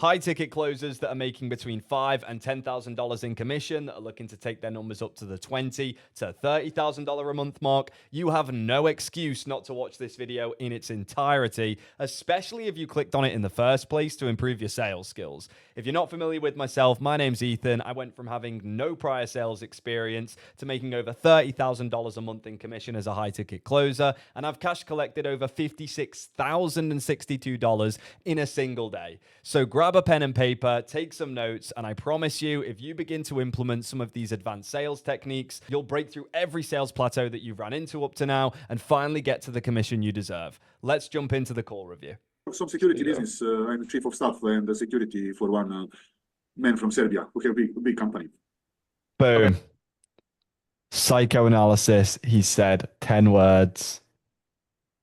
High ticket closers that are making between $5,000 and $10,000 in commission that are looking to take their numbers up to the $20,000 to $30,000 a month mark. You have no excuse not to watch this video in its entirety, especially if you clicked on it in the first place to improve your sales skills. If you're not familiar with myself, my name's Ethan. I went from having no prior sales experience to making over $30,000 a month in commission as a high ticket closer, and I've cash collected over $56,062 in a single day. So grab a pen and paper, take some notes, and I promise you, if you begin to implement some of these advanced sales techniques, you'll break through every sales plateau that you've ran into up to now and finally get to the commission you deserve. Let's jump into the call review. Some security business. I'm the chief of staff and the security for one man from Serbia who have a big company. Boom. Okay. Psychoanalysis, he said 10 words.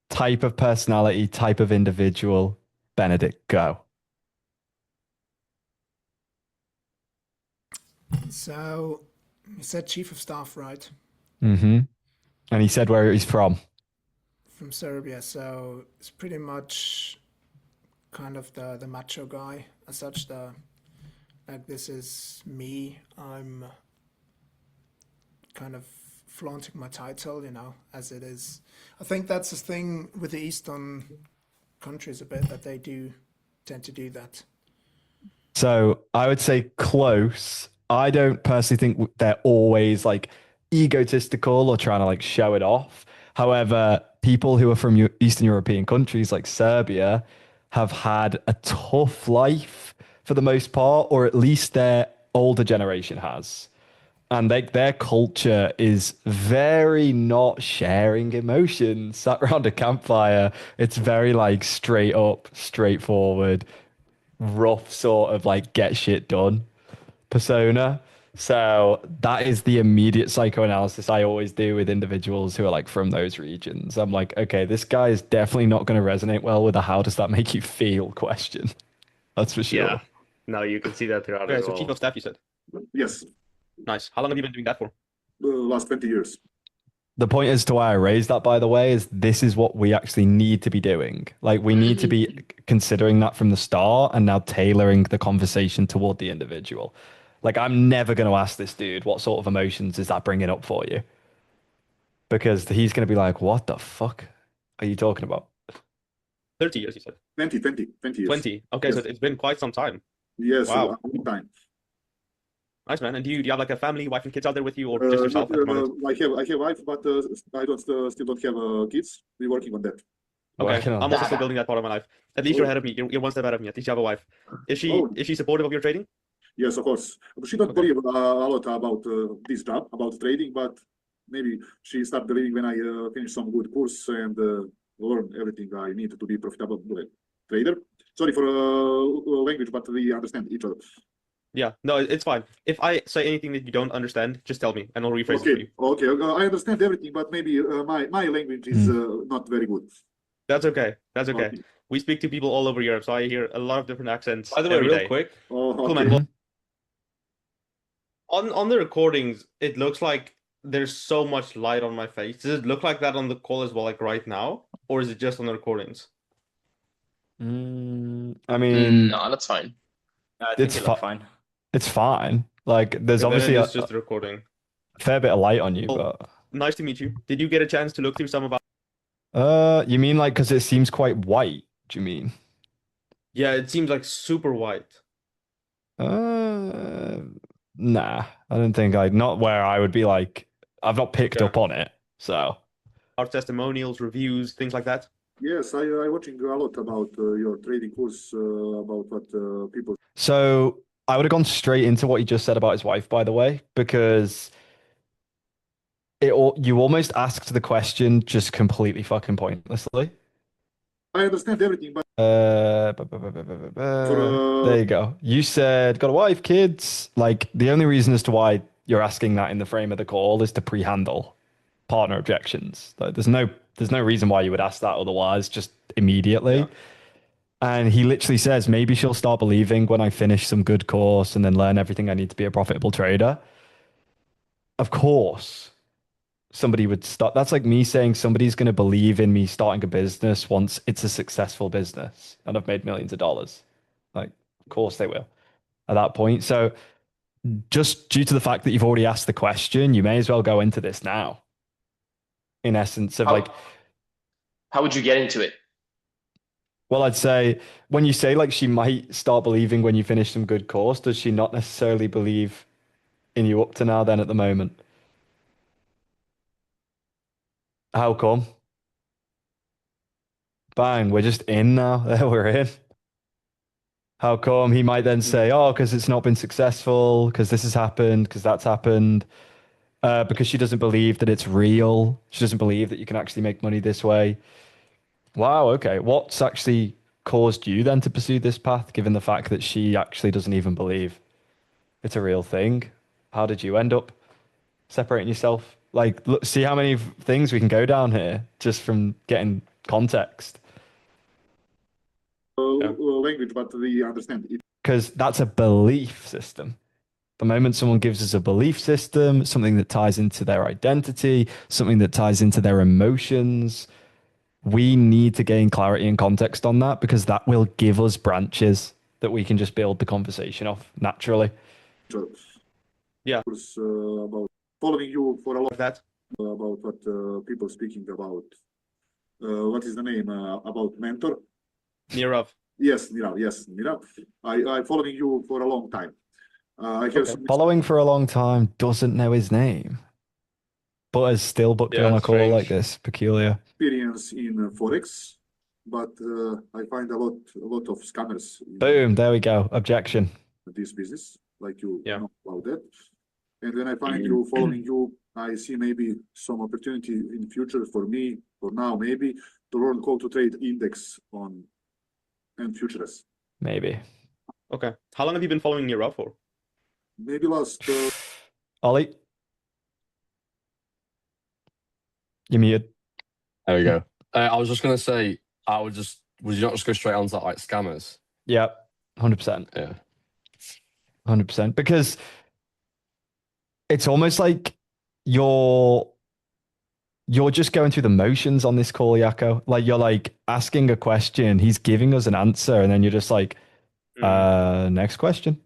Type of personality, type of individual. Benedict, go. So you said chief of staff, right? Mm-hmm. And he said where he's from. From Serbia. So it's pretty much kind of the macho guy as such. Like, this is me. I'm kind of flaunting my title, as it is. I think that's the thing with the Eastern countries a bit, that they do tend to do that. So I would say close. I don't personally think they're always like egotistical or trying to like show it off. However, people who are from Eastern European countries like Serbia have had a tough life for the most part, or at least their older generation has. And their culture is very not sharing emotions sat around a campfire. It's very like straight up, straightforward, rough sort of like get shit done persona. So that is the immediate psychoanalysis I always do with individuals who are like from those regions. I'm like, okay, this guy is definitely not going to resonate well with a how does that make you feel question. That's for sure. Yeah. No, you can see that throughout Okay, as so well. chief of staff, you said. Yes, Nice. How long have you been doing that for? last 20 years. The point as to why I raised that, by the way, is this is what we actually need to be doing. Like, we need to be considering that from the start and now tailoring the conversation toward the individual. Like, I'm never going to ask this dude, what sort of emotions is that bringing up for you? Because he's going to be like, what the fuck are you talking about? 30 years, you said. 20 years. 20. Okay, so Yes. it's been quite some time. Yes, Wow. a long time. Nice, man. And do you have like a family, wife and kids out there with you, or just yourself at the moment? I have a wife, but I don't still don't have kids. We're working on that. Okay, Working on I'm also that. still building that part of my life. At least you're ahead of me. You're one step ahead of me. At least you have a wife. Is she supportive of your trading? Yes, of course. She don't Okay. believe a lot about this job, about trading, but maybe she start believing when I finish some good course and learn everything I need to be profitable trader. Sorry for language, but we understand each other. Yeah, no, it's fine. If I say anything that you don't understand, just tell me and I'll rephrase it for you. Okay. I understand everything, but maybe my language is not very good. That's okay. That's okay. Okay. We speak to people all over Europe, so I hear a lot of different accents. By the way, every real day. quick, Oh, Cool, okay. man. Well, on the recordings, it looks like there's so much light on my face. Does it look like that on the call as well, like right now, or is it just on the recordings? I mean, no, that's fine. I think It's it looked fi- fine. it's fine. Like, there's Okay, then obviously it's a just a recording. fair bit of light on you, Oh. but Nice to meet you. Did you get a chance to look through some about? you mean like because it seems quite white? Do you mean? Yeah, it seems like super white. Nah, I don't think not where I would be like, I've not picked Okay. up on it. So Our testimonials, reviews, things like that. Yes, I watching a lot about your trading course, about what people. So I would have gone straight into what he just said about his wife, by the way, because you almost asked the question just completely fucking pointlessly. I understand everything, but There you go. You said got a wife, kids. Like, the only reason as to why you're asking that in the frame of the call is to pre-handle partner objections. Like, there's no reason why you would ask that otherwise, just immediately. Yeah. And he literally says, maybe she'll start believing when I finish some good course and then learn everything I need to be a profitable trader. Of course, somebody would start. That's like me saying somebody's going to believe in me starting a business once it's a successful business and I've made millions of dollars. Like, Of course they will at that point. So just due to the fact that you've already asked the question, you may as well go into this now. In essence of like, How would you get into it? well, I'd say when you say like she might start believing when you finish some good course, does she not necessarily believe in you up to now then at the moment? How come? Bang, we're just in now. There we're in. How come? He might then say, oh, because it's not been successful, because this has happened, because that's happened, because she doesn't believe that it's real. She doesn't believe that you can actually make money this way. Wow, okay. What's actually caused you then to pursue this path, given the fact that she actually doesn't even believe it's a real thing? How did you end up separating yourself? Like, look, see how many things we can go down here just from getting context. Language, but we understand it. Because that's a belief system. The moment someone gives us a belief system, something that ties into their identity, something that ties into their emotions, we need to gain clarity and context on that because that will give us branches that we can just build the conversation off naturally. Yeah. About following you for a lot That about what people speaking about. What is the name? About mentor? Nirav. Yes, Nirav. Yes, Nirav. I following you for a long time. I have Okay. some Following for a long time, doesn't know his name, but has still booked you Yeah, on a call like strange. this. Peculiar. experience in Forex, but I find a lot of scammers in Boom, there we go. Objection. this business, like you Yeah. know about that. And when I find you following you, I see maybe some opportunity in future for me, for now, maybe to learn call to trade index on and futures. Maybe. Okay. How long have you been following Nirav for? Maybe last Ollie? You muted. There we go. I was just gonna say, would you not just go straight on to like scammers? Yeah, 100%. Yeah. 100%. Because it's almost like you're just going through the motions on this call, Yako. Like you're like asking a question, he's giving us an answer, and then you're just like, next question.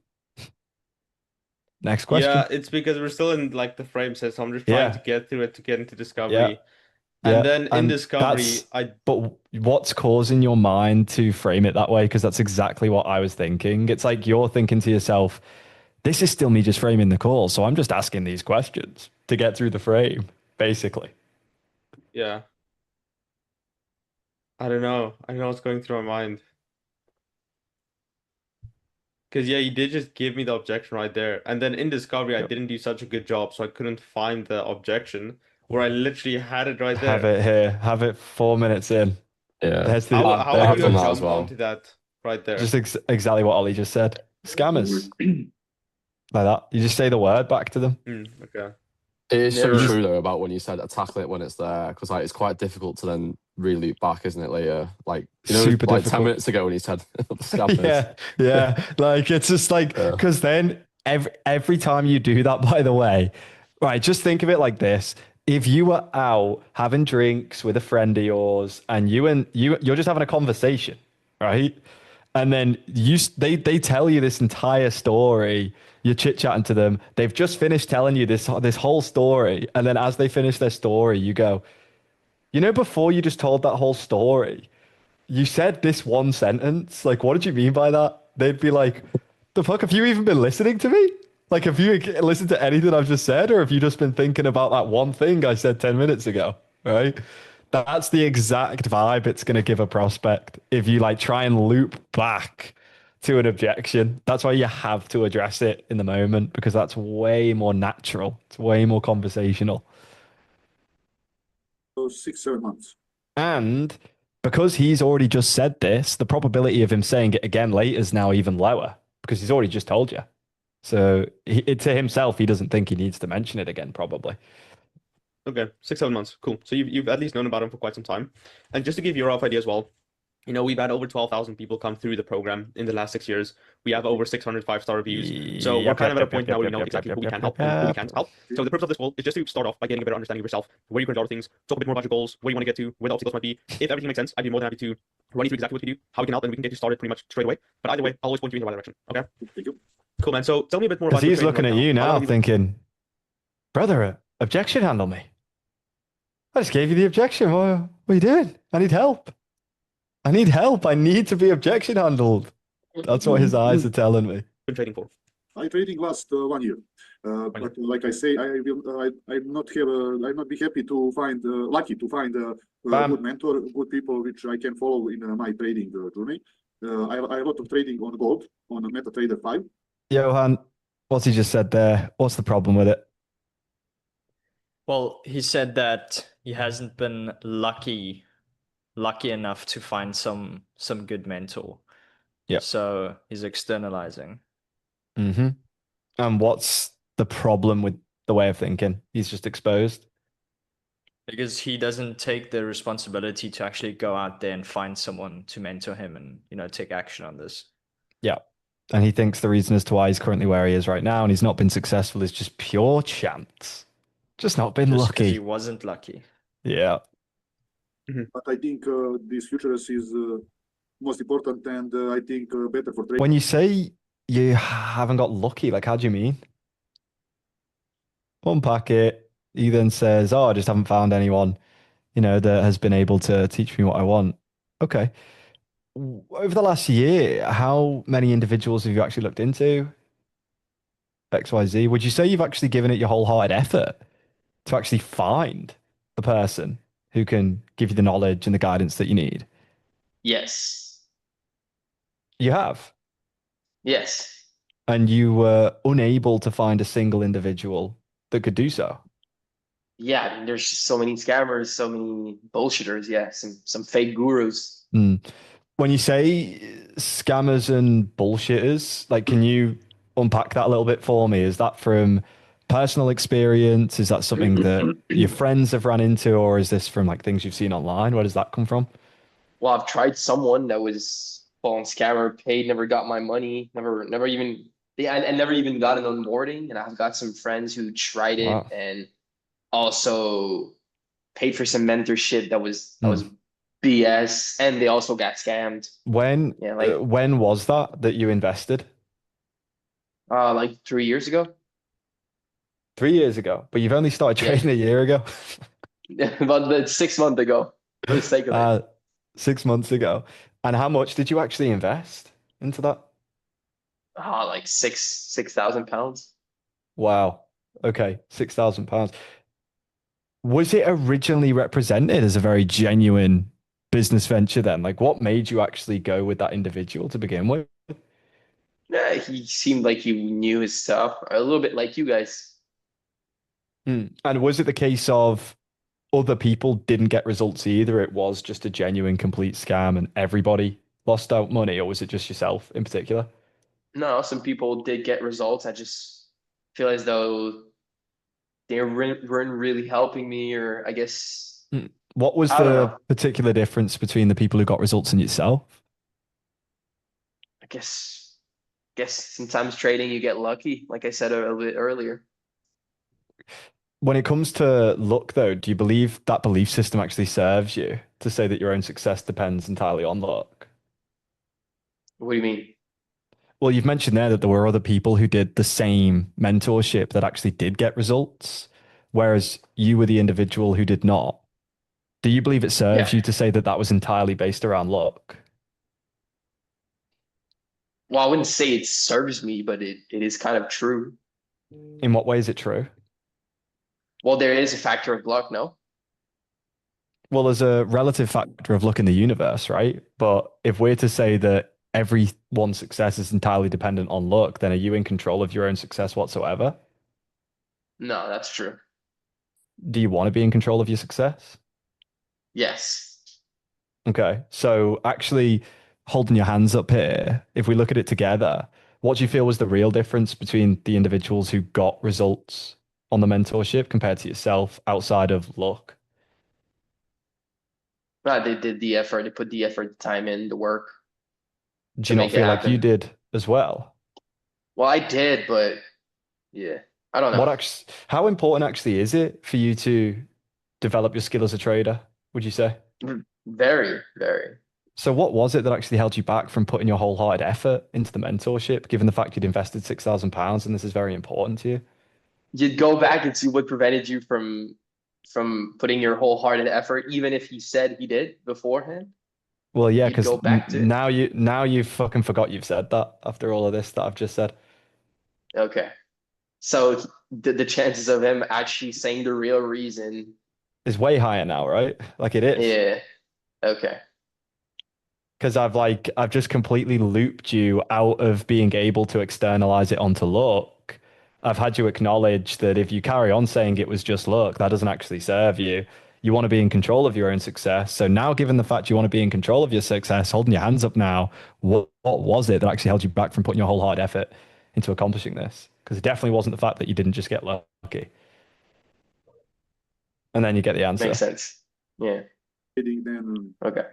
Next question. Yeah, it's because we're still in like the frame set, so I'm just trying Yeah. to get through it to get into discovery. Yeah. Yeah. And then in And discovery, but what's causing your mind to frame it that way? Because that's exactly what I was thinking. It's like you're thinking to yourself, this is still me just framing the call. So I'm just asking these questions to get through the frame, basically. yeah. I don't know. I don't know what's going through my mind. Because yeah, you did just give me the objection right there. And then in discovery, I Yep. didn't do such a good job, so I couldn't find the objection where I literally had it right Have there. it here. Have it 4 minutes in. Yeah. There's the, How I've would you done have that as jumped well. onto that right there? just exactly what Ollie just said. Scammers. Like that. You just say the word back to them. Okay. It is so Never- true though about when you said tackle it when it's there, because like it's quite difficult to then re-loop back, isn't it? Later, like Super like difficult. 10 minutes ago when you said scammers. yeah. Like it's just like Yeah. because then every time you do that, by the way, right? Just think of it like this: if you were out having drinks with a friend of yours, and you're just having a conversation, right? And then they tell you this entire story. You're chit chatting to them. They've just finished telling you this whole story, and then as they finish their story, you go, before you just told that whole story, you said this one sentence. Like, what did you mean by that? They'd be like, the fuck, have you even been listening to me? Like, have you listened to anything I've just said? Or have you just been thinking about that one thing I said 10 minutes ago? Right? That's the exact vibe it's going to give a prospect if you like try and loop back to an objection. That's why you have to address it in the moment because that's way more natural. It's way more conversational. 6-7 months. And because he's already just said this, the probability of him saying it again later is now even lower because he's already just told you. So to himself, he doesn't think he needs to mention it again, probably. Okay, 6-7 months. Cool. So you've at least known about him for quite some time. And just to give your rough idea as well, we've had over 12,000 people come through the program in the last 6 years. We have over 600 5-star reviews. So we're kind of at a point now where we know exactly who we can help and who we can't help. So the purpose of this call is just to start off by getting a better understanding of yourself, where you currently are things, talk a bit more about your goals, where you want to get to, where the obstacles might be. If everything makes sense, I'd be more than happy to run you through exactly what you do, how we can help, and we can get you started pretty much straight away. But either way, I'll always point you in the right direction. Okay? Thank you. Cool, man. So tell me a bit more Because about your he's trading looking right at you How long now have you been- thinking, brother, objection handle me. I just gave you the objection. What are you doing? I need help. I need help. I need to be objection handled. That's what his eyes are telling me. been trading for? I trading last 1 year, but like I say, I will. I'm not have. I'm not be happy to find lucky to find a Bam. good mentor, good people which I can follow in my trading journey. I have a lot of trading on gold on MetaTrader 5. Johan, what's he just said there? What's the problem with it? Well, he said that he hasn't been lucky enough to find some good mentor. Yeah. So he's externalizing. Mm-hmm. And what's the problem with the way of thinking? He's just exposed. Because he doesn't take the responsibility to actually go out there and find someone to mentor him and, take action on this. Yeah. And he thinks the reason as to why he's currently where he is right now and he's not been successful is just pure chance. Just not been Just because lucky. he wasn't lucky. Yeah. But I think this futures is most important, and I think better for trading. When you say you haven't got lucky, like, how do you mean? Unpack it. He then says, oh, I just haven't found anyone, that has been able to teach me what I want. Okay. Over the last year, how many individuals have you actually looked into? XYZ. Would you say you've actually given it your wholehearted effort to actually find the person who can give you the knowledge and the guidance that you need? Yes. You have. Yes. And you were unable to find a single individual that could do so. Yeah, I mean, there's just so many scammers, so many bullshitters. Yeah, some fake gurus. When you say scammers and bullshitters, like, can you unpack that a little bit for me? Is that from personal experience? Is that something that your friends have run into, or is this from like things you've seen online? Where does that come from? Well, I've tried someone that was fallen scammer, paid, never got my money, never even, yeah, and never even got an onboarding. And I've got some friends who tried it Wow. and also paid for some mentorship that was BS, and they also got scammed. When when was that you invested? Like 3 years ago. 3 years ago, but you've only started trading a year ago. About 6 months ago, for the sake of it. 6 months ago. And how much did you actually invest into that? Like 6,000 pounds. Wow. Okay, £6,000. Was it originally represented as a very genuine business venture then? Like, what made you actually go with that individual to begin with? Yeah, he seemed like he knew his stuff, a little bit like you guys. And was it the case of other people didn't get results either? It was just a genuine, complete scam and everybody lost out money, or was it just yourself in particular? No, some people did get results. I just feel as though they weren't really helping me, or I guess What was I don't the know. particular difference between the people who got results and yourself? I guess sometimes trading you get lucky, like I said a little bit earlier. When it comes to luck, though, do you believe that belief system actually serves you to say that your own success depends entirely on luck? What do you mean? Well, you've mentioned there that there were other people who did the same mentorship that actually did get results, whereas you were the individual who did not. Do you believe it serves Yeah. you to say that that was entirely based around luck? Well, I wouldn't say it serves me, but it is kind of true. In what way is it true? Well, there is a factor of luck, no? Well, there's a relative factor of luck in the universe, right? But if we're to say that everyone's success is entirely dependent on luck, then are you in control of your own success whatsoever? No, that's true. Do you want to be in control of your success? Yes. Okay. So actually holding your hands up here, if we look at it together, what do you feel was the real difference between the individuals who got results on the mentorship compared to yourself outside of luck? They did the effort. They put the effort, the time in, the work Do to you not make it feel like you happen. did as well? Well, I did, but yeah, I don't know. How important actually is it for you to develop your skill as a trader, would you say? Very, very. So what was it that actually held you back from putting your wholehearted effort into the mentorship, given the fact you'd invested £6,000 and this is very important to you? You'd go back and see what prevented you from putting your wholehearted effort, even if he said he did beforehand. Well, yeah, You'd because go back to it. now you fucking forgot you've said that after all of this that I've just said. Okay. So the chances of him actually saying the real reason, Is way higher now, right? Like it is. yeah. Okay. Because I've just completely looped you out of being able to externalize it onto luck. I've had you acknowledge that if you carry on saying it was just luck, that doesn't actually serve you. You want to be in control of your own success. So now, given the fact you want to be in control of your success, holding your hands up now, what was it that actually held you back from putting your whole hard effort into accomplishing this? Because it definitely wasn't the fact that you didn't just get lucky. And then you get the answer. Makes sense. Yeah. Trading, then Okay.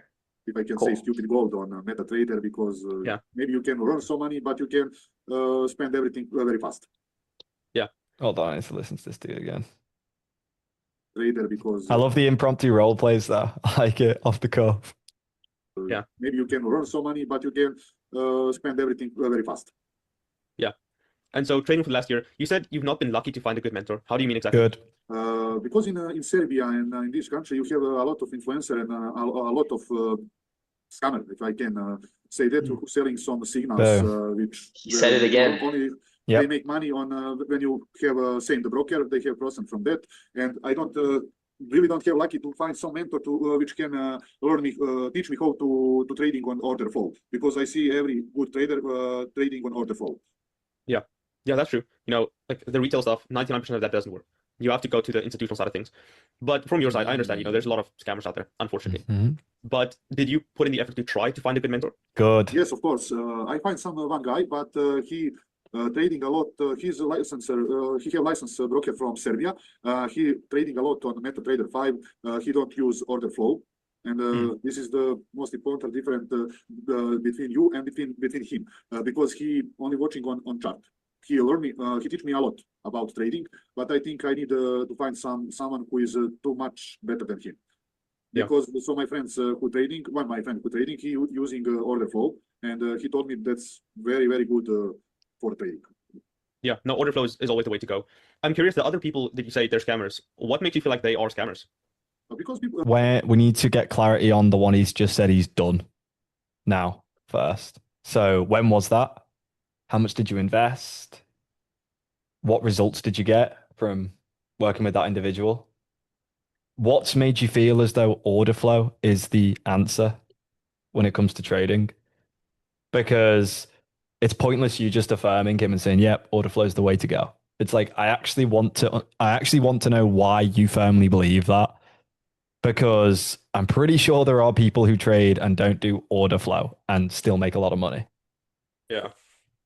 if I can Cool. say stupid gold on MetaTrader, because Yeah. maybe you can earn some money, but you can spend everything very fast. Hold on, I need to listen to this dude again. Trader, because I love the impromptu role plays though. I like it off the cuff. Yeah. maybe you can earn some money, but you can spend everything very fast. And so trading for the last year, you said you've not been lucky to find a good mentor. How do you mean exactly? Good. Because in Serbia and in this country, you have a lot of influencer and a lot of scammer, if I can say that, who selling some signals, which He said it again. only Yep. they make money on when you have same the broker, they have % from that, and I don't really don't have lucky to find some mentor to which can learn me, teach me how to trading on order flow, because I see every good trader trading on order flow. Yeah, that's true. You know, like the retail stuff, 99% of that doesn't work. You have to go to the institutional side of things. But from your side, I understand, you know, there's a lot of scammers out there, unfortunately. Mhm. But did you put in the effort to try to find a good mentor? Good. Yes, of course. I find some one guy, but he trading a lot. He's a licensor. He have license broker from Serbia. He trading a lot on MetaTrader 5. He don't use order flow, and this is the most important difference between you and between him, because he only watching on chart. He learn me. He teach me a lot about trading, but I think I need to find someone who is too much better than him. Yeah. Because so my friends who trading, my friend who trading, he using order flow, and he told me that's very good for trading. Yeah, no, order flow is always the way to go. I'm curious, the other people that you say they're scammers, what makes you feel like they are scammers? Because people, Where we need to get clarity on the one he's just said he's done now first. So when was that? How much did you invest? What results did you get from working with that individual? What's made you feel as though order flow is the answer when it comes to trading? Because it's pointless you just affirming him and saying, "Yep, order flow is the way to go." It's like I actually want to know why you firmly believe that, because I'm pretty sure there are people who trade and don't do order flow and still make a lot of money. Yeah.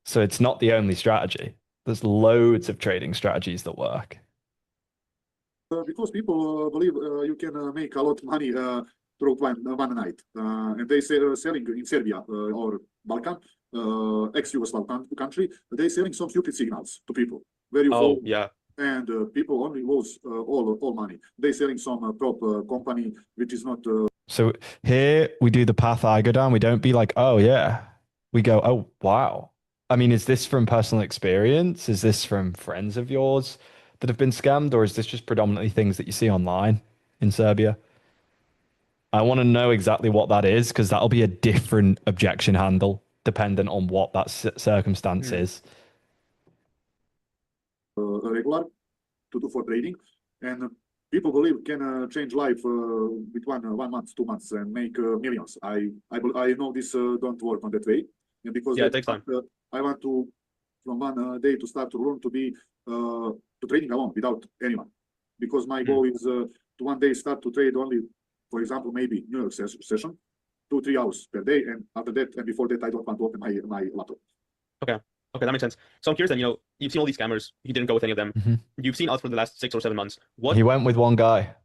So it's not the only strategy. There's loads of trading strategies that work. because people believe you can make a lot of money through one night, and they say selling in Serbia or Balkan, ex-Yugoslav country, they selling some stupid signals to people. Very Oh, full, yeah. and people only lose all money. They selling some prop company which is not. So here we do the path I go down. We don't be like, "Oh yeah." We go, "Oh wow." I mean, is this from personal experience? Is this from friends of yours that have been scammed, or is this just predominantly things that you see online in Serbia? I want to know exactly what that is, because that'll be a different objection handle dependent on what that circumstance is. Regular to do for trading, and people believe can change life with one month, 2 months, and make millions. I know this don't work on that way, and because Yeah, it takes time. I want to from one day to start to learn to be to trading alone without anyone, because my goal is to one day start to trade only, for example, maybe New York session, 2-3 hours per day, and after that and before that I don't want to open my laptop. Okay, that makes sense. So I'm curious then, you know, you've seen all these scammers, you didn't go with any of them. Mhm. You've seen us for the last 6 or 7 months. What He went with one guy.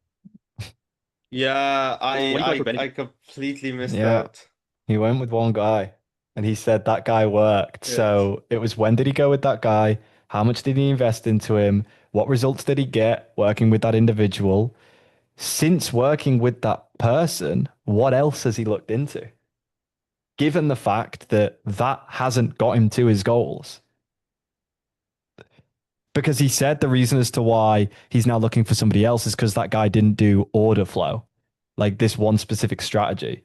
Yeah, What do you feel like for Benny? I completely missed Yeah. that. He went with one guy and he said that guy worked. Yeah. So it was, when did he go with that guy? How much did he invest into him? What results did he get working with that individual? Since working with that person, what else has he looked into? Given the fact that that hasn't got him to his goals. Because he said the reason as to why he's now looking for somebody else is because that guy didn't do order flow, like this one specific strategy.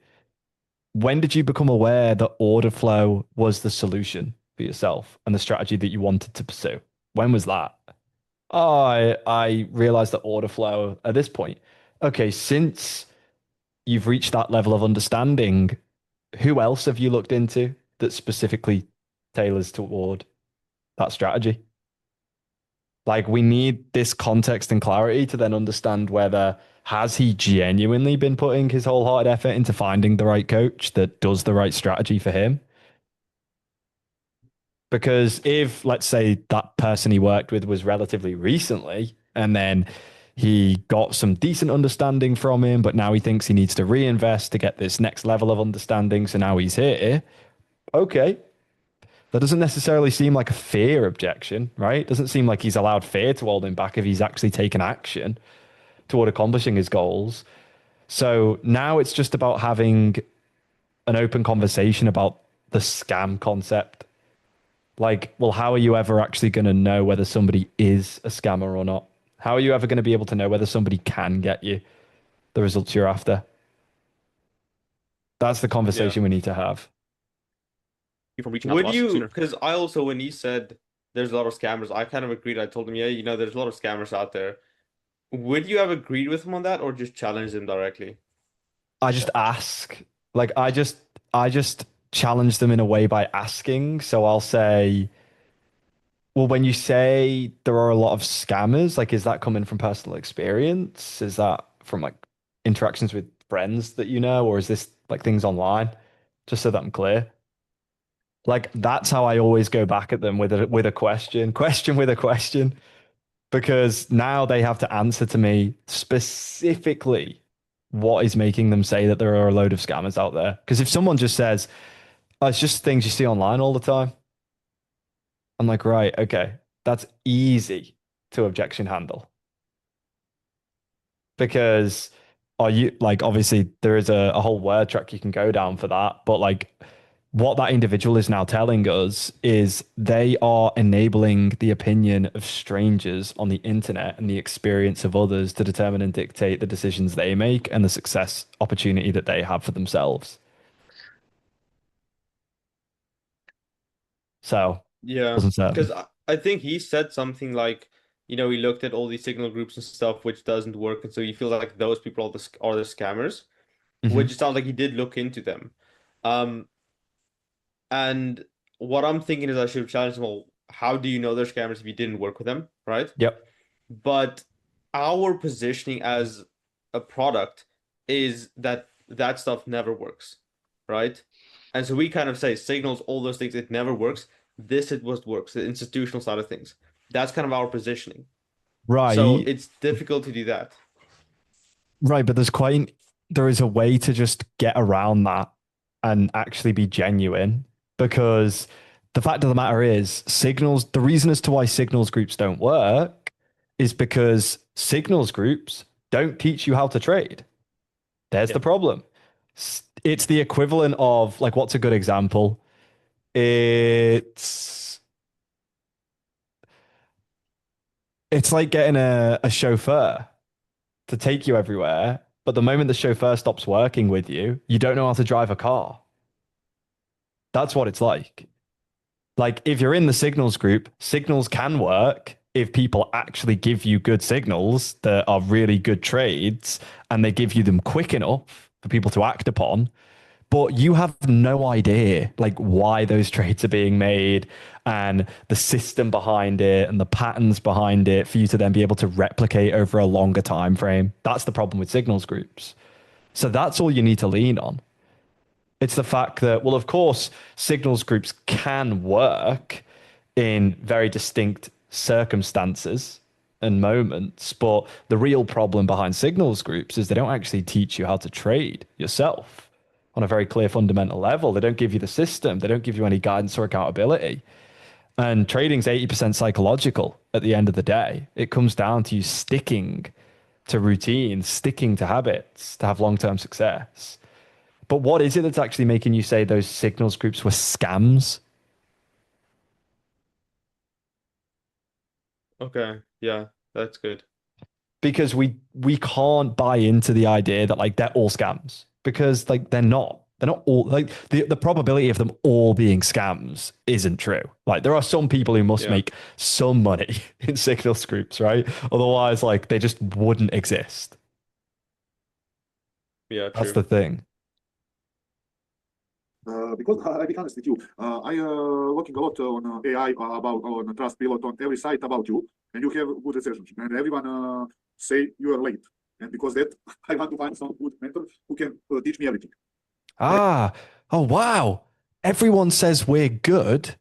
When did you become aware that order flow was the solution for yourself and the strategy that you wanted to pursue? When was that? Oh, I realized that order flow at this point. Okay, since you've reached that level of understanding, who else have you looked into that specifically tailors toward that strategy? Like, we need this context and clarity to then understand whether has he genuinely been putting his wholehearted effort into finding the right coach that does the right strategy for him. Because if, let's say, that person he worked with was relatively recently and then he got some decent understanding from him, but now he thinks he needs to reinvest to get this next level of understanding, so now he's here, okay, that doesn't necessarily seem like a fear objection, right? Doesn't seem like he's allowed fear to hold him back if he's actually taken action toward accomplishing his goals. So now it's just about having an open conversation about the scam concept. Like, well, how are you ever actually going to know whether somebody is a scammer or not? How are you ever going to be able to know whether somebody can get you the results you're after? That's the conversation we need to have. From reaching out Would to us you? sooner. Because I also, when he said there's a lot of scammers, I kind of agreed. I told him, yeah, there's a lot of scammers out there. Would you have agreed with him on that, or just challenged him directly? I just ask. Like, I just challenge them in a way by asking. So I'll say, well, when you say there are a lot of scammers, like, is that coming from personal experience? Is that from like interactions with friends that you know, or is this like things online? Just so that I'm clear. Like, that's how I always go back at them with a question with a question, because now they have to answer to me specifically what is making them say that there are a load of scammers out there. Because if someone just says, "Oh, it's just things you see online all the time," I'm like, right, okay, that's easy to objection handle. Because are you like, obviously there is a whole word track you can go down for that, but like what that individual is now telling us is they are enabling the opinion of strangers on the internet and the experience of others to determine and dictate the decisions they make and the success opportunity that they have for themselves. So, Yeah, wasn't certain. because I think he said something like, he looked at all these signal groups and stuff, which doesn't work, and so you feel like those people are the scammers, Mhm. which sounds like he did look into them. Um, and what I'm thinking is I should have challenged him. Well, how do you know they're scammers if you didn't work with them, right? Yep. But our positioning as a product is that that stuff never works, right? And so we kind of say signals, all those things, it never works. This it what works, the institutional side of things. That's kind of our positioning. So Right. it's difficult to do that. Right, but there is a way to just get around that and actually be genuine, because the fact of the matter is the reason as to why signals groups don't work is because signals groups don't teach you how to trade. There's the problem. It's the equivalent of, like, what's a good example? It's it's like getting a chauffeur to take you everywhere, but the moment the chauffeur stops working with you, you don't know how to drive a car. That's what it's like. Like, if you're in the signals group, signals can work if people actually give you good signals that are really good trades and they give you them quick enough for people to act upon. But you have no idea like why those trades are being made and the system behind it and the patterns behind it for you to then be able to replicate over a longer time frame. That's the problem with signals groups. So that's all you need to lean on. It's the fact that, well, of course, signals groups can work in very distinct circumstances and moments. But the real problem behind signals groups is they don't actually teach you how to trade yourself on a very clear fundamental level. They don't give you the system. They don't give you any guidance or accountability. And trading's 80% psychological at the end of the day. It comes down to you sticking to routines, sticking to habits to have long-term success. But what is it that's actually making you say those signals groups were scams? Okay, yeah, that's good. Because we can't buy into the idea that like they're all scams, because like they're not. They're not all like the probability of them all being scams isn't true. Like there are some people who must Yeah. make some money in signals groups, right? Otherwise, like they just wouldn't exist. Yeah, That's true. the thing. Because I'll be honest with you, I looking a lot on AI about on Trustpilot on every site about you, and you have good research, and everyone say you are late, and because that I want to find some good mentor who can teach me everything. Ah, oh wow. Everyone says we're good,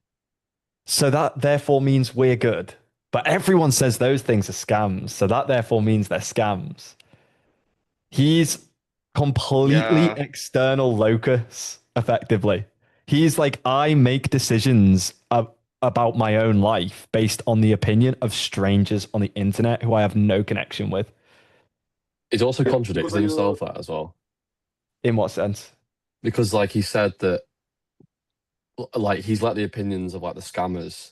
so that therefore means we're good. But everyone says those things are scams, so that therefore means they're scams. He's completely Yeah. external locus, effectively. He's like, I make decisions about my own life based on the opinion of strangers on the internet who I have no connection with. It also Yeah, contradicts because I, himself that as well. In what sense? Because like he said that like he's let the opinions of like the scammers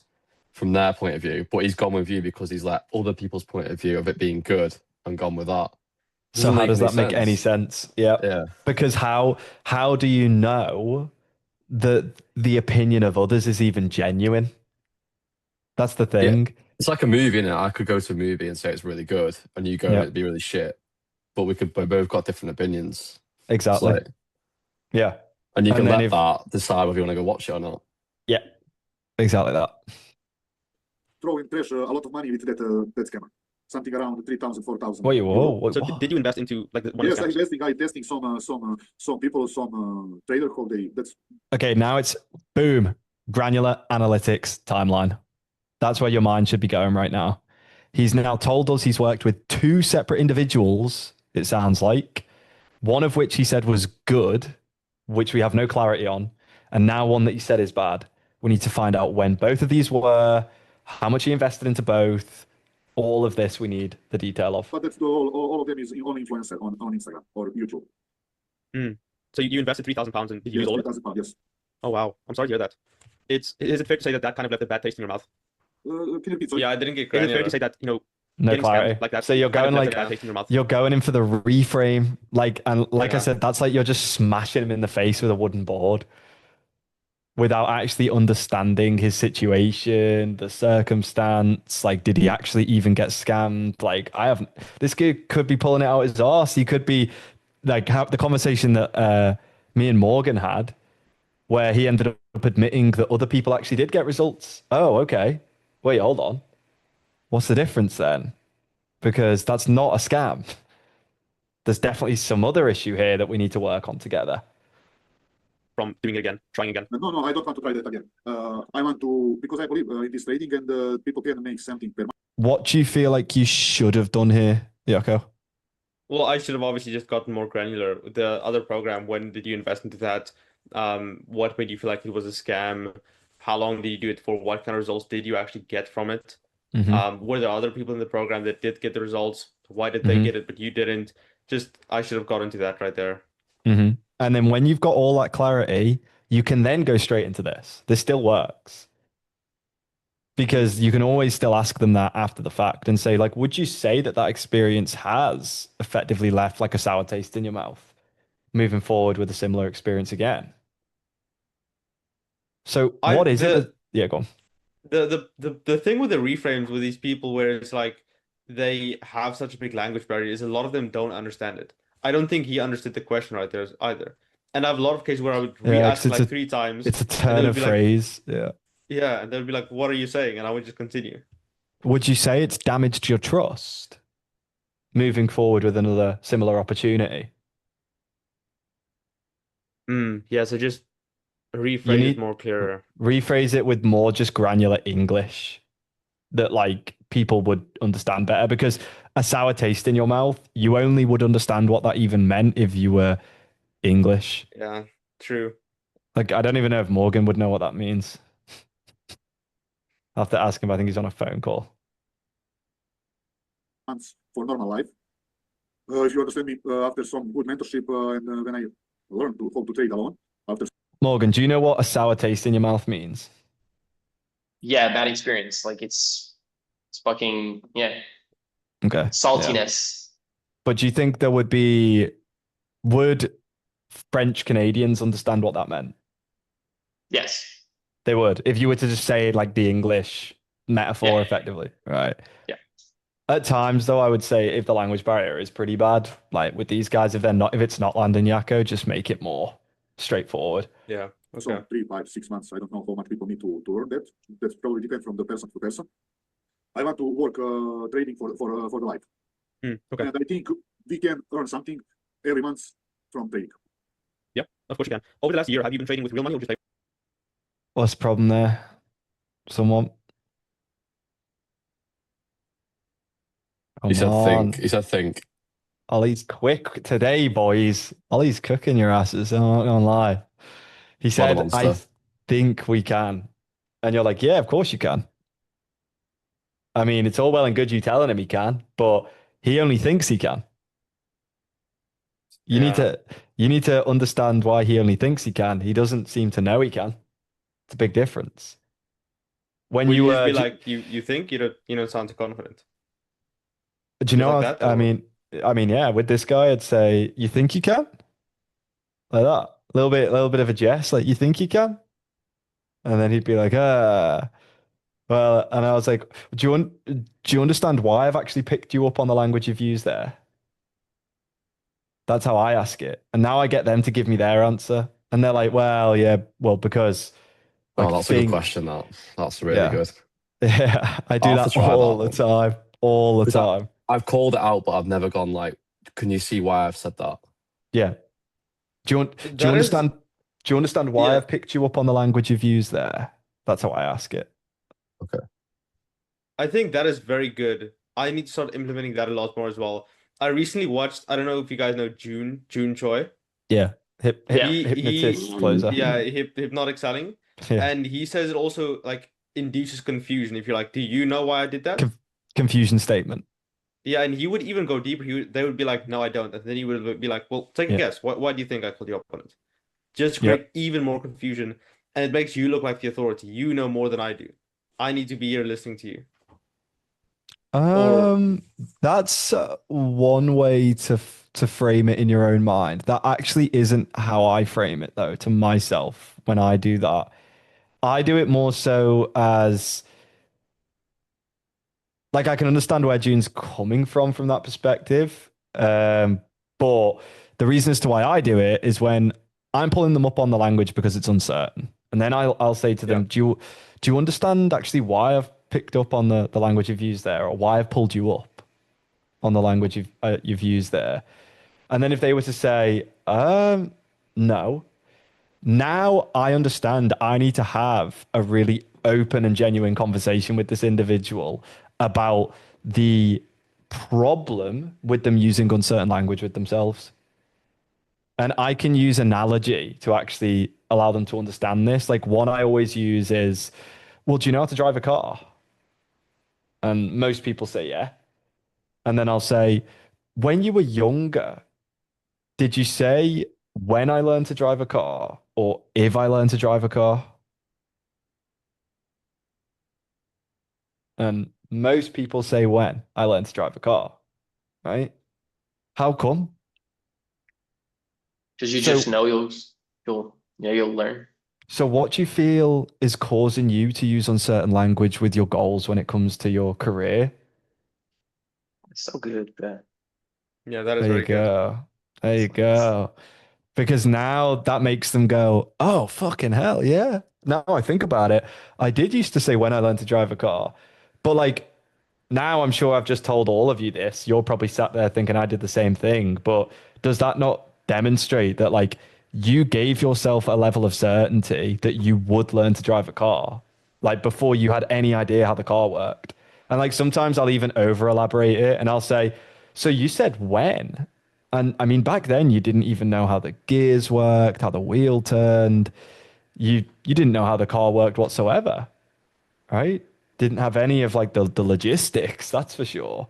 from their point of view, but he's gone with you because he's let other people's point of view of it being good and gone with that. So Doesn't how make does any that make any sense. sense? Yeah. Yeah. Because how do you know that the opinion of others is even genuine? That's the Yeah. thing. It's like a movie, innit? I could go to a movie and say it's really good, and you go and Yeah, it'd be really shit. But we both got different opinions. It's exactly. like, Yeah. and you And can then let if that decide whether you want to go watch it or not. yeah, exactly that. throw in trash a lot of money with that scammer, something around 3,000, 4,000 Wait, euro. whoa, wait, So what? did you invest into like one of Yes, the I scams? investing. I testing some people, some trader how they. That's Okay, now it's boom, granular analytics timeline. That's where your mind should be going right now. He's now told us he's worked with two separate individuals, it sounds like, one of which he said was good, which we have no clarity on, and now one that he said is bad. We need to find out when both of these were, how much he invested into both. All of this we need the detail of. but that's all of them is on influencer on Instagram or YouTube. So you invested £3,000 and did you Yes, lose all of it? 3,000 pounds. Yes. Oh wow, I'm sorry to hear that. Is it fair to say that that kind of left a bad taste in your mouth? Can you repeat? Sorry. Yeah, I didn't get Is it fair granular. to say that No getting clarity. scammed like that So you're kind of going left like a bad taste in your mouth? you're going in for the reframe, like, and like I Yeah. said, that's like you're just smashing him in the face with a wooden board without actually understanding his situation, the circumstance. Like, did he actually even get scammed? Like, I haven't. This kid could be pulling it out his arse. He could be like the conversation that me and Morgan had, where he ended up admitting that other people actually did get results. Oh, okay. Wait, hold on. What's the difference then? Because that's not a scam. There's definitely some other issue here that we need to work on together. From doing it again, trying again. No, I don't want to try that again. I want to because I believe in this trading and people can make something per month. What do you feel like you should have done here, Yoko? Well, I should have obviously just gotten more granular. The other program, when did you invest into that? What made you feel like it was a scam? How long did you do it for? What kind of results did you actually get from it? Were there other people in the program that did get the results? Why did they get it, but you didn't? Just, I should have got into that right there. And then when you've got all that clarity, you can then go straight into this. This still works. Because you can always still ask them that after the fact and say, like, would you say that that experience has effectively left like a sour taste in your mouth moving forward with a similar experience again? So what is it that, yeah, go on. The thing with the reframes with these people where it's like they have such a big language barrier is a lot of them don't understand it. I don't think he understood the question right there either. And I have a lot of cases where I would Yeah, re-ask 'cause like 3 times. It's a and they turn would of be like, phrase. Yeah. yeah, and they'd be like, "What are you saying?" And I would just continue. Would you say it's damaged your trust moving forward with another similar opportunity? Yeah, so just You rephrase need it more clearer. rephrase it with more just granular English that like people would understand better, because a sour taste in your mouth, you only would understand what that even meant if you were English. Yeah, true. Like, I don't even know if Morgan would know what that means. I'll have to ask him. I think he's on a phone call. Months for normal life. If you understand me, after some good mentorship and when I learned how to trade alone, after Morgan, do you know what a sour taste in your mouth means? Yeah, bad experience. Like it's fucking yeah, Okay. Yeah. saltiness. But do you think there would French Canadians understand what that meant? Yes. They would. If you were to just say like the English metaphor Yeah. effectively, right? Yeah. At times, though, I would say if the language barrier is pretty bad, like with these guys, if it's not Landon Yako, just make it more straightforward. Yeah. so Okay. 3, 5, 6 months. I don't know how much people need to learn that. That's probably different from the person to person. I want to work trading for the life, Okay. and I think we can earn something every month from trading. Yeah, of course you can. Over the last year, have you been trading with real money or just like What's the problem there? Someone? He Come said on. think. He said think. Ollie's quick today, boys. Ollie's cooking your asses. I'm not gonna lie. He What a said, I monster. think we can. And you're like, yeah, of course you can. I mean, it's all well and good you telling him he can, but he only thinks he can. You need Yeah. to understand why he only thinks he can. He doesn't seem to know he can. It's a big difference. When Would you you just be do, like, you think you don't sound too confident? do you Just know like what, that, I or mean, yeah, with this guy, I'd say, you think you can? Like that. A little bit of a jest, like you think you can? And then he'd be like, well, and I was like, do you understand why I've actually picked you up on the language you've used there? That's how I ask it. And now I get them to give me their answer. And they're like, well, yeah, well, because Oh, like that's a good think, question. That's really yeah. good. Yeah, I do I'll have to that try all that the one. time. All the Is that time. I've called it out, but I've never gone like, can you see why I've said that? Yeah. Do you that is, understand why yeah. I've picked you up on the language you've used there? That's how I ask it. Okay. I think that is very good. I need to start implementing that a lot more as well. I recently watched, I don't know if you guys know June Choi. Yeah. Yeah. Hypnotist He closer. yeah, hypnotic selling. Yeah. And he says it also like induces confusion if you're like, do you know why I did that? Confusion statement. Yeah, and he would even go deeper. They would be like, no, I don't. And then he would be like, well, take a Yeah. guess. Why do you think I called your opponent? Just to Yep. create even more confusion. And it makes you look like the authority. You know more than I do. I need to be here listening to you. That's one way to frame it in your own mind. That actually isn't how I frame it though, to myself when I do that. I do it more so as like I can understand where June's coming from that perspective. But the reason as to why I do it is when I'm pulling them up on the language because it's uncertain. And then I'll say to them, Yeah. do you understand actually why I've picked up on the language you've used there, or why I've pulled you up on the language you've used there? And then if they were to say, no, now I understand I need to have a really open and genuine conversation with this individual about the problem with them using uncertain language with themselves. And I can use analogy to actually allow them to understand this. Like one I always use is, well, do you know how to drive a car? And most people say, yeah. And then I'll say, when you were younger, did you say when I learned to drive a car or if I learned to drive a car? And most people say when I learned to drive a car, right? How come? Because you So, just know you'll learn. so what do you feel is causing you to use uncertain language with your goals when it comes to your career? It's so good, but Yeah, that is There you very good. go. There you go. Because now that makes them go, oh, fucking hell, yeah. Now I think about it, I did used to say when I learned to drive a car, but like now I'm sure I've just told all of you this. You're probably sat there thinking I did the same thing, but does that not demonstrate that like you gave yourself a level of certainty that you would learn to drive a car, like before you had any idea how the car worked? And like sometimes I'll even over elaborate it and I'll say, so you said when? And I mean, back then you didn't even know how the gears worked, how the wheel turned. You didn't know how the car worked whatsoever, right? Didn't have any of like the logistics, that's for sure.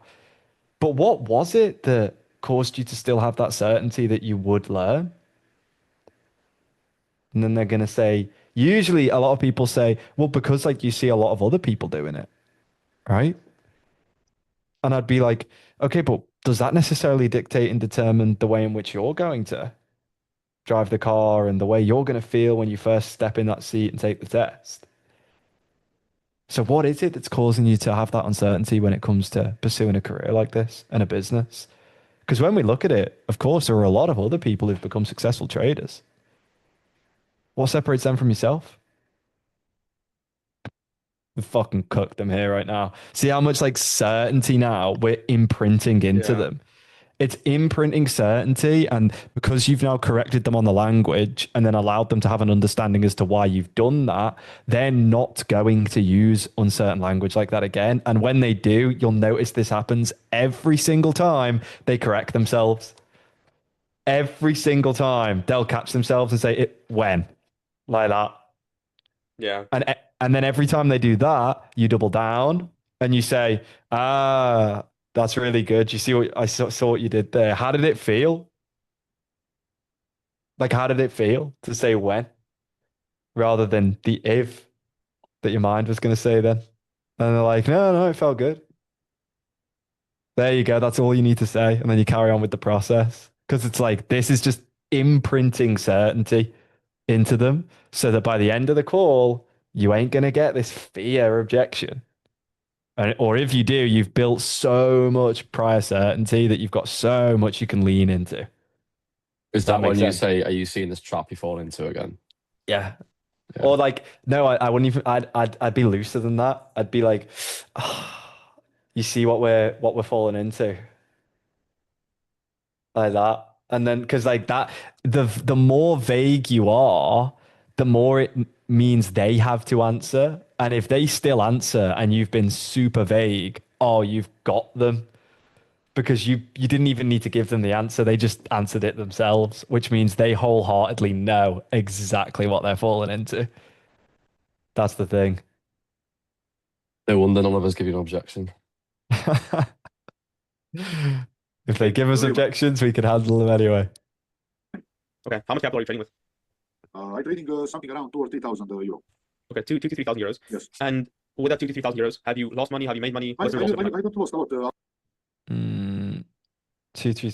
But what was it that caused you to still have that certainty that you would learn? And then they're going to say, usually a lot of people say, well, because like you see a lot of other people doing it, right? And I'd be like, okay, but does that necessarily dictate and determine the way in which you're going to drive the car and the way you're going to feel when you first step in that seat and take the test? So what is it that's causing you to have that uncertainty when it comes to pursuing a career like this and a business? Because when we look at it, of course, there are a lot of other people who've become successful traders. What separates them from yourself? We fucking cooked them here right now. See how much like certainty now we're imprinting into them. It's imprinting certainty, and because you've now corrected them on the language and then allowed them to have an understanding as to why you've done that, they're not going to use uncertain language like that again. And when they do, you'll notice this happens every single time they correct themselves. Every single time they'll catch themselves and say it when, like that. Yeah. And then every time they do that, you double down and you say, ah, that's really good. You see what I saw what you did there. How did it feel? Like, how did it feel to say when rather than the if that your mind was going to say then? And they're like, no, it felt good. There you go. That's all you need to say. And then you carry on with the process. Because it's like, this is just imprinting certainty into them so that by the end of the call, you ain't going to get this fear objection. Or if you do, you've built so much prior certainty that you've got so much you can lean into. Is that make when you sense? say, are you seeing this trap you fall into again? Yeah. Yeah. Or like, no, I wouldn't even. I'd be looser than that. I'd be like, you see what we're falling into, like that. And then because like that, the more vague you are, the more it means they have to answer. And if they still answer and you've been super vague, oh, you've got them. Because you didn't even need to give them the answer. They just answered it themselves, which means they wholeheartedly know exactly what they're falling into. That's the thing. No wonder none of us give you an objection. If they give us objections, we can handle them anyway. Okay, how much capital are you trading with? I'm trading something around 2 or 3,000 euro. Okay, 2 to 3,000 euros. Yes. And with that 2 to 3,000 euros, have you lost money? Have you made money? I What's the result? got lost a lot. 2, 3.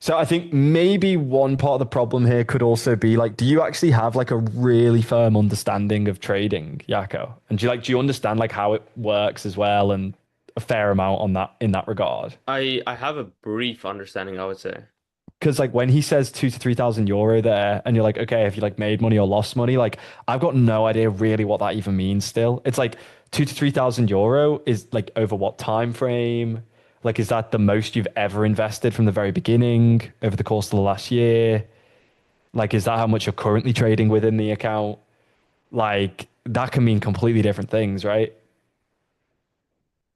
So I think maybe one part of the problem here could also be like, do you actually have like a really firm understanding of trading, Yako? And do you understand like how it works as well, and a fair amount on that in that regard? I have a brief understanding, I would say. Because like when he says 2 to 3,000 euro there, and you're like, okay, have you like made money or lost money? Like I've got no idea really what that even means still. It's like 2 to 3,000 euro is like over what time frame? Like, is that the most you've ever invested from the very beginning over the course of the last year? Like, is that how much you're currently trading within the account? Like, that can mean completely different things, right?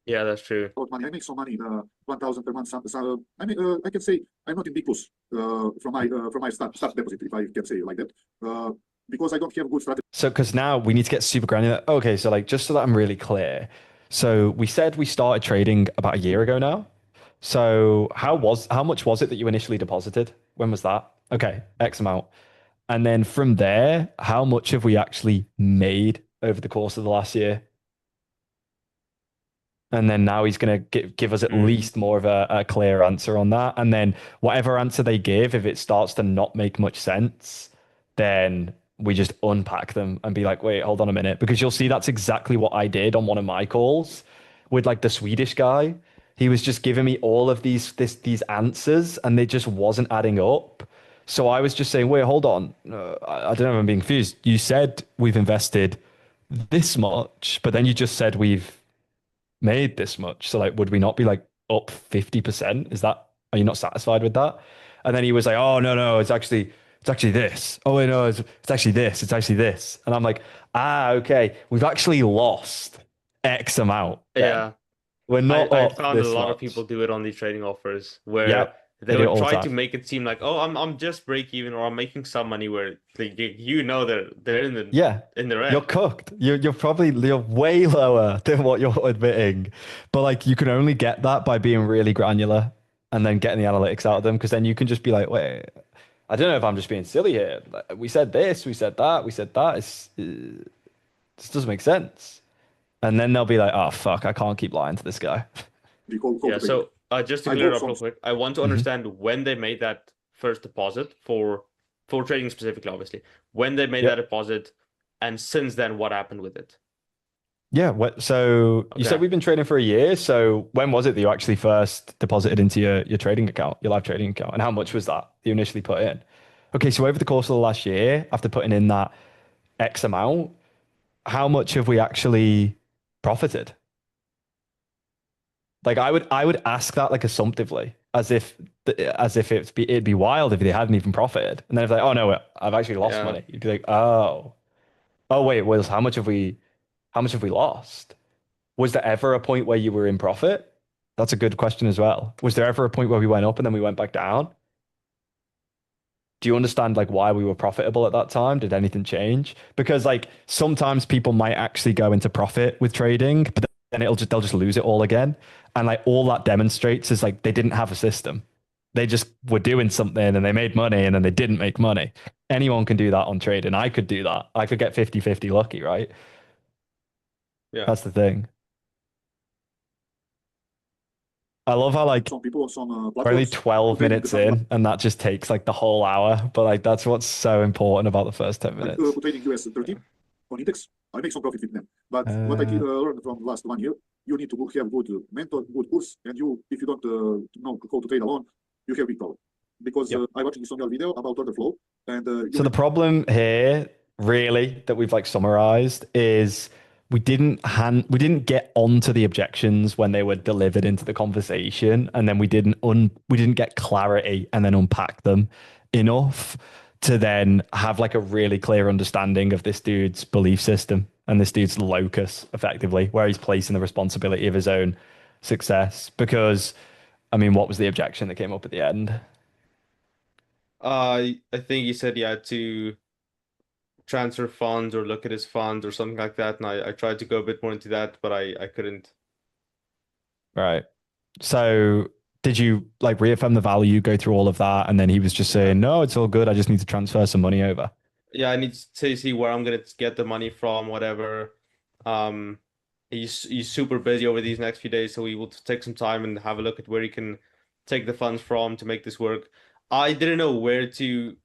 Yeah, that's true. Money. I make some money, 1,000 per month. I mean, I can say I'm not in big plus from my start deposit, if I can say like that, because I don't have good strategy. So, because now we need to get super granular. Okay, so like, just so that I'm really clear. So we said we started trading about a year ago now. So how much was it that you initially deposited? When was that? Okay, X amount. And then from there, how much have we actually made over the course of the last year? And then now he's going to give us at least more of a clear answer on that. And then whatever answer they give, if it starts to not make much sense, then we just unpack them and be like, wait, hold on a minute. Because you'll see that's exactly what I did on one of my calls with like the Swedish guy. He was just giving me all of these answers and they just wasn't adding up. So I was just saying, wait, hold on. I don't know if I'm being confused. You said we've invested this much, but then you just said we've made this much. So like, would we not be like up 50%? Are you not satisfied with that? And then he was like, oh, no, it's actually this. Oh, wait, no, it's actually this. It's actually this. And I'm like, okay, we've actually lost X amount. Then. Yeah. We're not I up found a this lot of much. people do it on these trading offers where Yep, they they do it would all the try to time. make it seem like, oh, I'm just break even or I'm making some money where you know they're in the Yeah, red. you're cooked. You're way lower than what you're admitting, but like you can only get that by being really granular and then getting the analytics out of them because then you can just be like, wait, I don't know if I'm just being silly here. Like, we said this, we said that, we said that. This doesn't make sense. And then they'll be like, oh fuck, I can't keep lying to this guy. The call Yeah, to pay. so just to I clear it bought up real some. quick, I want to Mhm. understand when they made that first deposit for trading specifically, obviously. When they made that Yep. deposit, and since then, what happened with it? Yeah. So you said Okay. we've been trading for a year. So when was it that you actually first deposited into your trading account, your live trading account? And how much was that you initially put in? Okay. So over the course of the last year, after putting in that X amount, how much have we actually profited? Like I would ask that like assumptively, as if it'd be wild if they hadn't even profited. And then if they, oh no, I've actually lost Yeah. money. You'd be like, oh wait, Wills, how much have we lost? Was there ever a point where you were in profit? That's a good question as well. Was there ever a point where we went up and then we went back down? Do you understand like why we were profitable at that time? Did anything change? Because like sometimes people might actually go into profit with trading, but then they'll just lose it all again. And like all that demonstrates is like they didn't have a system. They just were doing something and they made money and then they didn't make money. Anyone can do that on trading. I could do that. I could get 50-50 lucky, right? Yeah. That's the thing. I love how like Some people on some we're only platforms 12 trading minutes in and that just takes like the whole hour. But like that's what's so important about the first 10 like minutes. trading US 30 on index. I make some profit with them. But what I Uh, learned from last 1 year, you need to have good mentor, good course, and if you don't know how to trade alone, you have big problem. Because Yep. I watching some video about order flow, and So the problem here, really, that we've like summarized is we didn't get onto the objections when they were delivered into the conversation, and then we didn't get clarity and then unpack them enough to then have like a really clear understanding of this dude's belief system and this dude's locus, effectively, where he's placing the responsibility of his own success. Because, I mean, what was the objection that came up at the end? I think he said he had to transfer funds or look at his funds or something like that, and I tried to go a bit more into that, but I couldn't. Right. So did you like reaffirm the value, go through all of that, and then he was just Yeah. saying, no, it's all good. I just need to transfer some money over. Yeah, I need to see where I'm gonna get the money from, whatever. Um, he's super busy over these next few days, so he will take some time and have a look at where he can take the funds from to make this work. I didn't know where to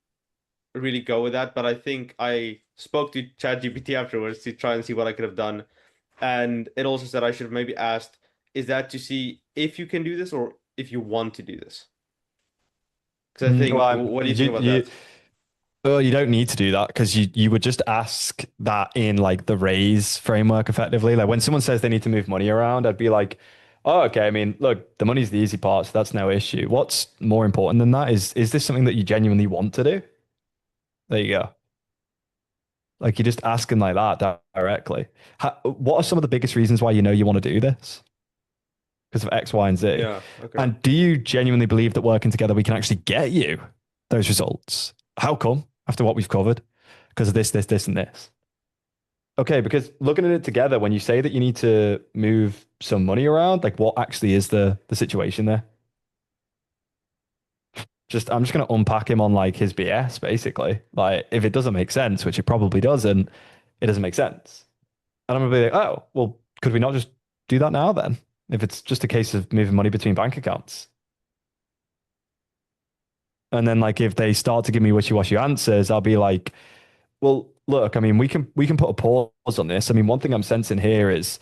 really go with that, but I think I spoke to ChatGPT afterwards to try and see what I could have done. And it also said I should have maybe asked, is that to see if you can do this or if you want to do this? Because I think, Well, what do you think about that? well, you don't need to do that because you would just ask that in like the raise framework effectively. Like when someone says they need to move money around, I'd be like, oh, okay. I mean, look, the money's the easy part, so that's no issue. What's more important than that is this something that you genuinely want to do? There you go. Like you're just asking like that directly. What are some of the biggest reasons why you know you want to do this? Because of X, Y, and Z. Yeah, okay. And do you genuinely believe that working together we can actually get you those results? How come? After what we've covered? Because of this, and this. Okay, because looking at it together, when you say that you need to move some money around, like what actually is the situation there? I'm just gonna unpack him on like his BS, basically. Like if it doesn't make sense, which it probably doesn't, it doesn't make sense. And I'm gonna be like, oh, well, could we not just do that now then? If it's just a case of moving money between bank accounts. And then like if they start to give me wishy-washy answers, I'll be like, well, look, I mean, we can put a pause on this. I mean, one thing I'm sensing here is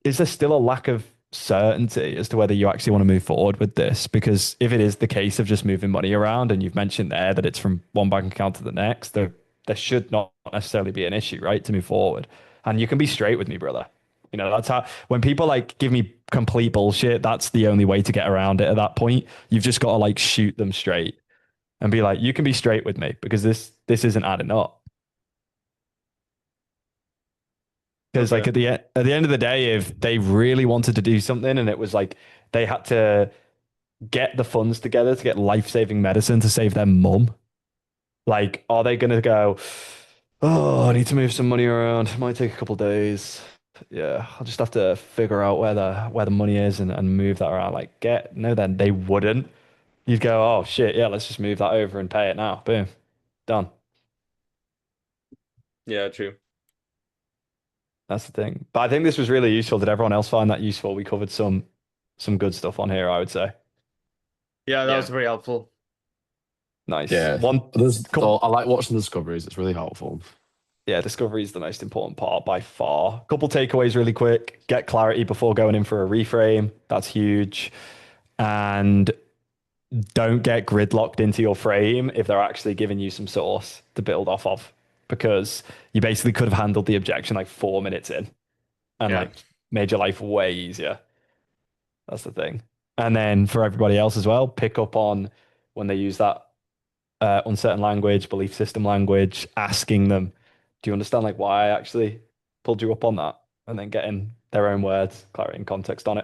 there still a lack of certainty as to whether you actually want to move forward with this? Because if it is the case of just moving money around, and you've mentioned there that it's from one bank account to the next, there should not necessarily be an issue, right, to move forward. And you can be straight with me, brother. You know, that's how when people like give me complete bullshit, that's the only way to get around it at that point. You've just got to like shoot them straight and be like, you can be straight with me because this isn't adding up. Because like Okay. at the end of the day, if they really wanted to do something and it was like they had to get the funds together to get life-saving medicine to save their mum, like, are they gonna go, oh, I need to move some money around. It might take a couple days. Yeah, I'll just have to figure out where the money is and move that around. Like, no, then they wouldn't. You'd go, oh shit, yeah, let's just move that over and pay it now. Boom, done. Yeah, true. That's the thing. But I think this was really useful. Did everyone else find that useful? We covered some good stuff on here, I would say. Yeah, that Yeah. was very helpful. Nice. Yeah. I like watching the discoveries. It's really helpful. Yeah, discovery is the most important part by far. Couple takeaways really quick. Get clarity before going in for a reframe. That's huge. And don't get gridlocked into your frame if they're actually giving you some source to build off of, because you basically could have handled the objection like 4 minutes in and Yeah. like made your life way easier. That's the thing. And then for everybody else as well, pick up on when they use that uncertain language, belief system language, asking them, do you understand like why I actually pulled you up on that? And then getting their own words, clarity and context on it.